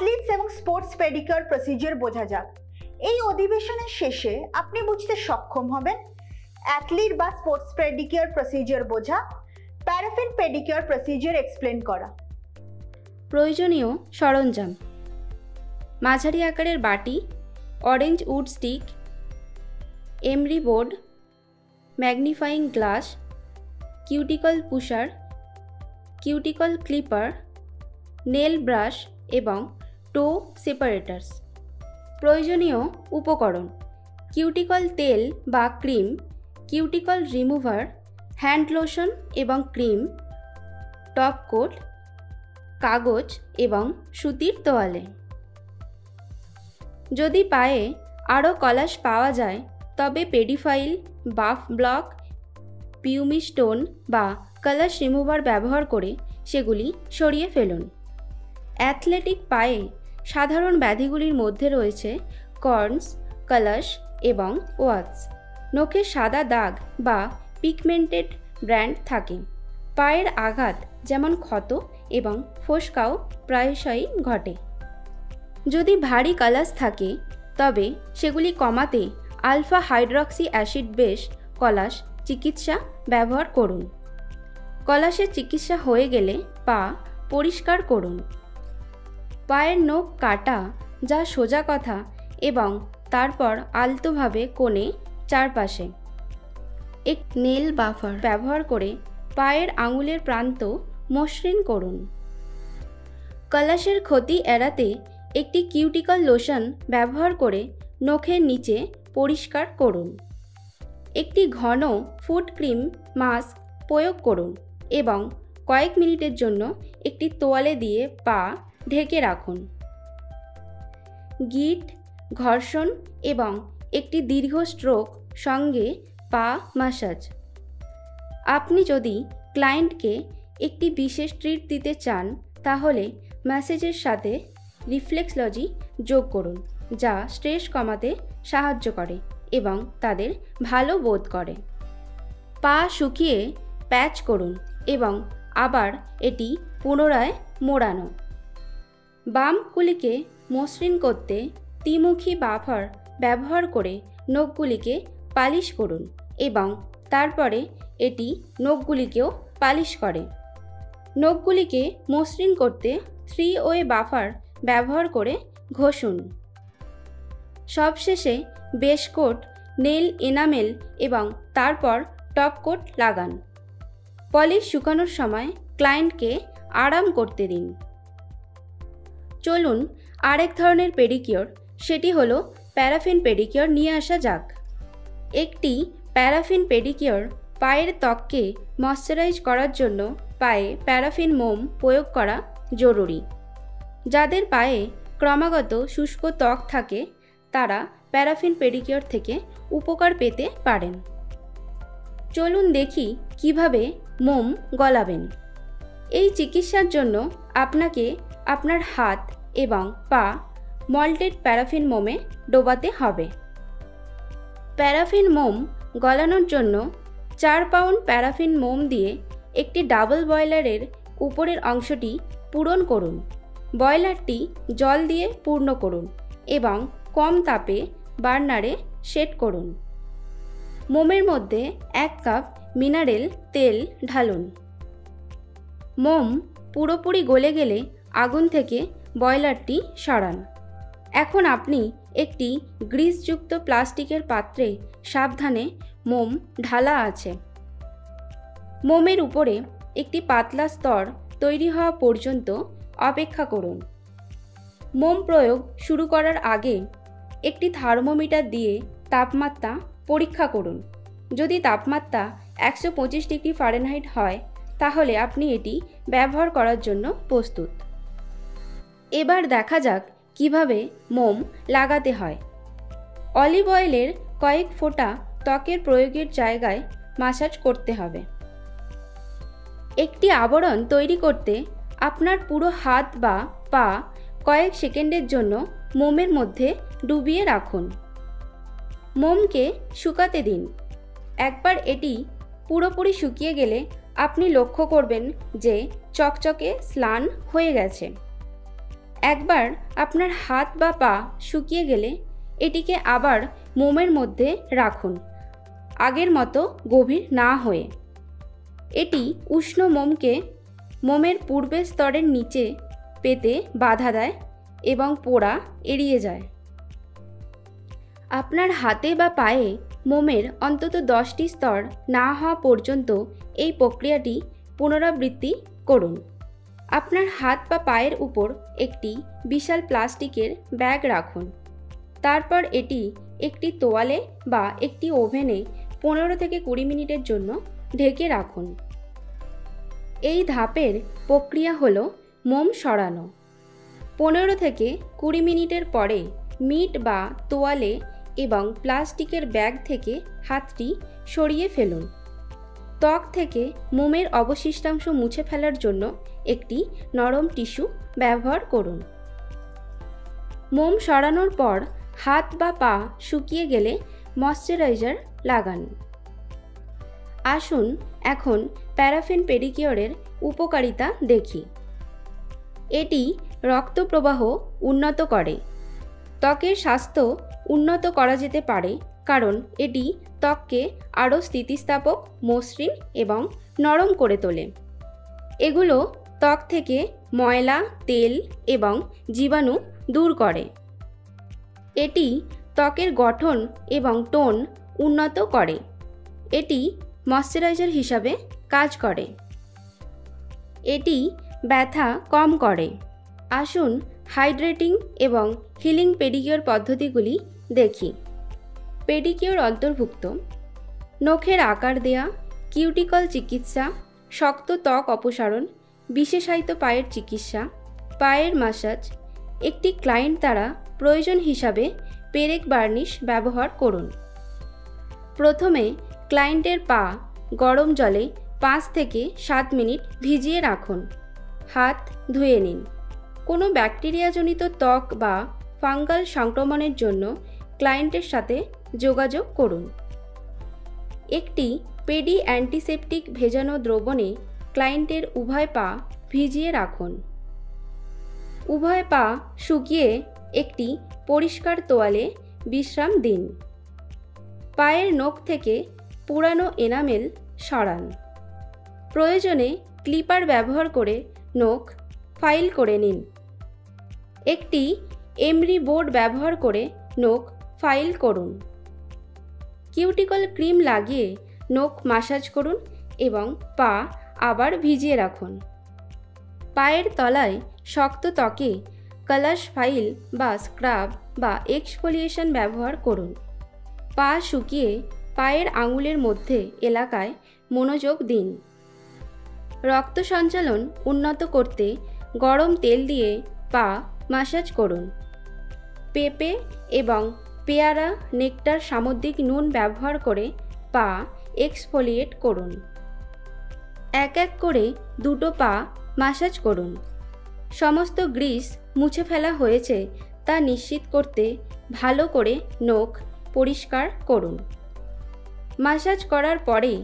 Athletes এবং sports pedicure procedure বোঝা যাক। এই অধিবেশনের শেষে আপনি বুঝতে সক্ষম হবেন অ্যাথলিট বা স্পোর্টস পেডিকিউর প্রসিজিওর বোঝা, প্যারাফিন পেডিকিউর প্রসিজিওর এক্সপ্লেন করা। প্রয়োজনীয় সরঞ্জাম: মাঝারি আকারের বাটি, orange wood stick, emery board, magnifying glass, cuticle pusher, cuticle clipper, nail brush এবং টো সেপারেটার্স। প্রয়োজনীয় উপকরণ: কিউটিকল তেল বা cream, cuticle remover, hand lotion এবং ক্রিম, টপ কোট, কাগজ এবং সুতির তোয়ালে। যদি পায়ে আরও কলাশ পাওয়া যায় তবে পেডিফাইল, বাফ ব্লক, পিউমি স্টোন বা কলাশ রিমুভার ব্যবহার করে সেগুলি সরিয়ে ফেলুন। অ্যাথলেটিক পায়ে সাধারণ ব্যাধিগুলির মধ্যে রয়েছে কর্নস, কলাশ এবং ওয়াটস। নখে সাদা দাগ বা পিগমেন্টেড ব্র্যান্ড থাকে। পায়ের আঘাত যেমন ক্ষত এবং ফোসকাও প্রায়শই ঘটে। যদি ভারী কলাশ থাকে তবে সেগুলি কমাতে আলফা হাইড্রক্সি অ্যাসিড বেস কলাশ চিকিৎসা ব্যবহার করুন। কলাশের চিকিৎসা হয়ে গেলে পা পরিষ্কার করুন। পায়ের নখ কাটা যা সোজা কথা এবং তারপর আলতোভাবে কোণে চারপাশে। এক নেল বাফার ব্যবহার করে পায়ের আঙুলের প্রান্ত মসৃণ করুন। কলাশের ক্ষতি এড়াতে একটি কিউটিকল লোশন ব্যবহার করে নখের নিচে পরিষ্কার করুন। একটি ঘন ফুট ক্রিম মাস্ক প্রয়োগ করুন এবং কয়েক মিনিটের জন্য একটি তোয়ালে দিয়ে পা ঢেকে রাখুন। গিট, ঘর্ষণ এবং একটি দীর্ঘ স্ট্রোক সঙ্গে পা ম্যাসাজ। আপনি যদি ক্লায়েন্টকে একটি বিশেষ ট্রিট দিতে চান তাহলে ম্যাসেজের সাথে রিফ্লেক্সোলজি যোগ করুন, যা স্ট্রেস কমাতে সাহায্য করে এবং তাদের ভালো বোধ করে। পা শুকিয়ে প্যাচ করুন এবং আবার এটি পুনরায় মোড়ানো। বাম্পগুলিকে মসৃণ করতে ত্রিমুখী বাফার ব্যবহার করে নখগুলিকে পালিশ করুন এবং তারপরে এটি নখগুলিকেও পালিশ করে। নখগুলিকে মসৃণ করতে 3-ওয়ে বাফার ব্যবহার করে ঘষুন। সবশেষে বেস কোট, নেল এনামেল এবং তারপর টপ কোট লাগান। পলিশ শুকানোর সময় ক্লায়েন্টকে আরাম করতে দিন। চলুন আরেক ধরনের পেডিকিউর, সেটি হলো প্যারাফিন পেডিকিউর নিয়ে আসা যাক। একটি প্যারাফিন পেডিকিউর পায়ের ত্বককে ময়শ্চারাইজ করার জন্য পায়ে প্যারাফিন মোম প্রয়োগ করা জরুরি। যাদের পায়ে ক্রমাগত শুষ্ক ত্বক থাকে তারা প্যারাফিন পেডিকিউর থেকে উপকার পেতে পারেন। চলুন দেখি কিভাবে মোম গলাবেন। এই চিকিৎসার জন্য আপনাকে আপনার হাত এবং পা মল্টেড প্যারাফিন মোমে ডোবাতে হবে। প্যারাফিন মোম গলানোর জন্য 4 পাউন্ড প্যারাফিন মোম দিয়ে একটি ডাবল বয়লারের উপরের অংশটি পূরণ করুন। বয়লারটি জল দিয়ে পূর্ণ করুন এবং কম তাপে বার্নারে সেট করুন। মোমের মধ্যে 1 কাপ মিনারেল তেল ঢালুন। মোম পুরোপুরি গলে গেলে আগুন থেকে বয়লারটি সরান। এখন আপনি একটি গ্রিসযুক্ত প্লাস্টিকের পাত্রে সাবধানে মোম ঢালা আছে। মোমের উপরে একটি পাতলা স্তর তৈরি হওয়া পর্যন্ত অপেক্ষা করুন। মোম প্রয়োগ শুরু করার আগে একটি থার্মোমিটার দিয়ে তাপমাত্রা পরীক্ষা করুন। যদি তাপমাত্রা 125 ডিগ্রি ফারেনহাইট হয় তাহলে আপনি এটি ব্যবহার করার জন্য প্রস্তুত। এবার দেখা যাক কিভাবে মোম লাগাতে হয়। অলিভ অয়েলের কয়েক ফোঁটা ত্বকের প্রয়োগের জায়গায় মাসাজ করতে হবে। একটি আবরণ তৈরি করতে আপনার পুরো হাত বা পা কয়েক সেকেন্ডের জন্য মোমের মধ্যে ডুবিয়ে রাখুন। মোমকে শুকাতে দিন। একবার এটি পুরোপুরি শুকিয়ে গেলে আপনি লক্ষ্য করবেন যে চকচকে স্নান হয়ে গেছে। একবার আপনার হাত বা পা শুকিয়ে গেলে এটিকে আবার মোমের মধ্যে রাখুন, আগের মতো গভীর না হয়ে। এটি উষ্ণ মোমকে মোমের পূর্বের স্তরের নিচে পেতে বাধা দেয় এবং পোড়া এড়িয়ে যায়। আপনার হাতে বা পায়ে মোমের অন্তত 10টি স্তর না হওয়া পর্যন্ত এই প্রক্রিয়াটি পুনরাবৃত্তি করুন। আপনার হাত বা পায়ের উপর একটি বিশাল প্লাস্টিকের ব্যাগ রাখুন। তারপর এটি একটি তোয়ালে বা একটি ওভেনে 15 থেকে 20 মিনিটের জন্য ঢেকে রাখুন। এই ধাপের প্রক্রিয়া হলো মোম সরানো। 15 থেকে 20 মিনিটের পরে মিট বা তোয়ালে এবং প্লাস্টিকের ব্যাগ থেকে হাতটি সরিয়ে ফেলুন। ত্বক থেকে মোমের অবশিষ্টাংশ মুছে ফেলার জন্য একটি নরম টিস্যু ব্যবহার করুন। মোম সরানোর পর হাত বা পা শুকিয়ে গেলে ময়শ্চারাইজার লাগান। আসুন এখন প্যারাফিন পেডিকিওরের উপকারিতা দেখি। এটি রক্ত প্রবাহ উন্নত করে। ত্বকের স্বাস্থ্য উন্নত করা যেতে পারে কারণ এটি ত্বককে আরও স্থিতিস্থাপক, মসৃণ এবং নরম করে তোলে। এগুলো ত্বক থেকে ময়লা, তেল এবং জীবাণু দূর করে। এটি ত্বকের গঠন এবং টোন উন্নত করে। এটি ময়শ্চারাইজার হিসাবে কাজ করে। এটি ব্যথা কম করে। আসুন হাইড্রেটিং এবং হিলিং পেডিকিওর পদ্ধতিগুলি দেখি। পেডিকিওর অন্তর্ভুক্ত নখের আকার দেয়া, কিউটিকল চিকিৎসা, শক্ত ত্বক অপসারণ, বিশেষায়িত পায়ের চিকিৎসা, পায়ের মাসাজ। একটি ক্লায়েন্ট দ্বারা প্রয়োজন হিসাবে পেরেক বার্নিশ ব্যবহার করুন। প্রথমে ক্লায়েন্টের পা গরম জলে 5 থেকে 7 মিনিট ভিজিয়ে রাখুন। হাত ধুয়ে নিন। কোনো ব্যাকটেরিয়াজনিত ত্বক বা ফাঙ্গাল সংক্রমণের জন্য ক্লায়েন্টের সাথে যোগাযোগ করুন। একটি পেডি অ্যান্টিসেপটিক ভেজানো দ্রবণে ক্লায়েন্টের উভয় পা ভিজিয়ে রাখুন। উভয় পা শুকিয়ে একটি পরিষ্কার তোয়ালে বিশ্রাম দিন। পায়ের নখ থেকে পুরানো এনামেল সরান। প্রয়োজনে ক্লিপার ব্যবহার করে নখ ফাইল করে নিন। একটি এমরি বোর্ড ব্যবহার করে নখ ফাইল করুন। কিউটিকল ক্রিম লাগিয়ে নখ মাসাজ করুন এবং পা আবার ভিজিয়ে রাখুন। পায়ের তলায় শক্ত ত্বকে কালাশ ফাইল বা স্ক্রাব বা এক্সফোলিয়েশন ব্যবহার করুন। পা শুকিয়ে পায়ের আঙুলের মধ্যে এলাকায় মনোযোগ দিন। রক্ত সঞ্চালন উন্নত করতে গরম তেল দিয়ে পা মাসাজ করুন। পেঁপে এবং পেয়ারা নেকটার সামুদ্রিক নুন ব্যবহার করে পা এক্সফোলিয়েট করুন। এক এক করে দুটো পা মাসাজ করুন। সমস্ত গ্রিস মুছে ফেলা হয়েছে তা নিশ্চিত করতে ভালো করে নখ পরিষ্কার করুন। মাসাজ করার পরে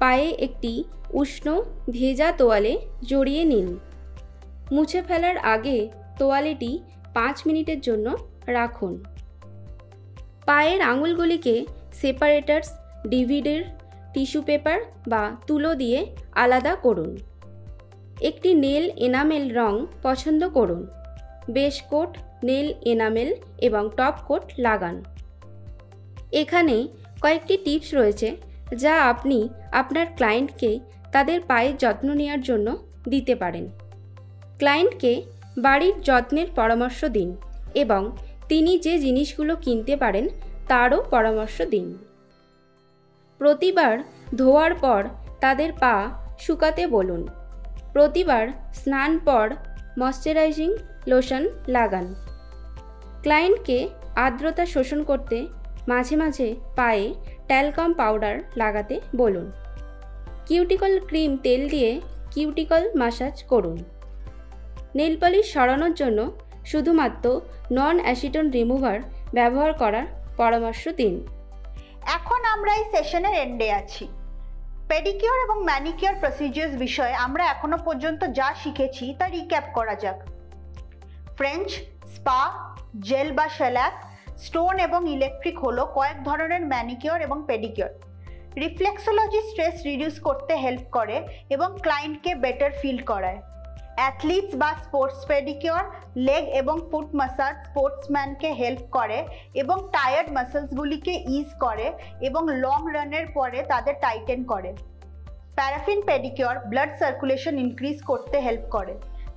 পায়ে একটি উষ্ণ ভেজা তোয়ালে জড়িয়ে নিন। মুছে ফেলার আগে তোয়ালেটি 5 মিনিটের জন্য রাখুন। পায়ের আঙুলগুলিকে সেপারেটার্স, ডিভিডের, টিস্যু পেপার বা তুলো দিয়ে আলাদা করুন। একটি নেল এনামেল রং পছন্দ করুন। বেস কোট, নেল এনামেল এবং টপ কোট লাগান। এখানে কয়েকটি টিপস রয়েছে যা আপনি আপনার ক্লায়েন্টকে তাদের পায়ের যত্ন নেওয়ার জন্য দিতে পারেন। ক্লায়েন্টকে বাড়ির যত্নের পরামর্শ দিন এবং তিনি যে জিনিসগুলো কিনতে পারেন তারও পরামর্শ দিন। প্রতিবার ধোয়ার পর তাদের পা শুকাতে বলুন। প্রতিবার স্নান পর ময়শ্চারাইজিং লোশন লাগান। ক্লায়েন্টকে আর্দ্রতা শোষণ করতে মাঝে মাঝে পায়ে ট্যালকাম পাউডার লাগাতে বলুন। কিউটিকল ক্রিম তেল দিয়ে কিউটিকল মাসাজ করুন। নেল পলিশ সরানোর জন্য শুধুমাত্র নন অ্যাসিটোন রিমুভার ব্যবহার করার পরামর্শ দিন। এখন আমরা এই সেশনের এন্ডে আছি। পেডিকিওর এবং ম্যানিকিওর প্রসিজিওর্স বিষয়ে আমরা এখনো পর্যন্ত যা শিখেছি তা রিক্যাপ করা যাক। ফ্রেঞ্চ, স্পা, জেল বা শেল্যাক, স্টোন এবং ইলেকট্রিক হলো কয়েক ধরনের ম্যানিকিওর এবং পেডিকিওর। রিফ্লেক্সোলজি স্ট্রেস রিডিউস করতে হেল্প করে এবং ক্লায়েন্টকে বেটার ফিল করায়। অ্যাথলিটস বা স্পোর্টস পেডিকিওর লেগ এবং ফুট মাসাজ স্পোর্টসম্যানকে হেল্প করে এবং টায়ার্ড মাসলসগুলিকে ইজ করে এবং লং রানের পরে তাদের টাইটেন করে। Paraffin pedicure blood circulation increase করতে হেল্প করে,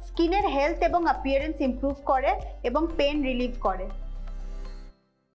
স্কিনের হেলথ এবং অ্যাপিয়ারেন্স ইমপ্রুভ করে এবং পেন রিলিভ করে।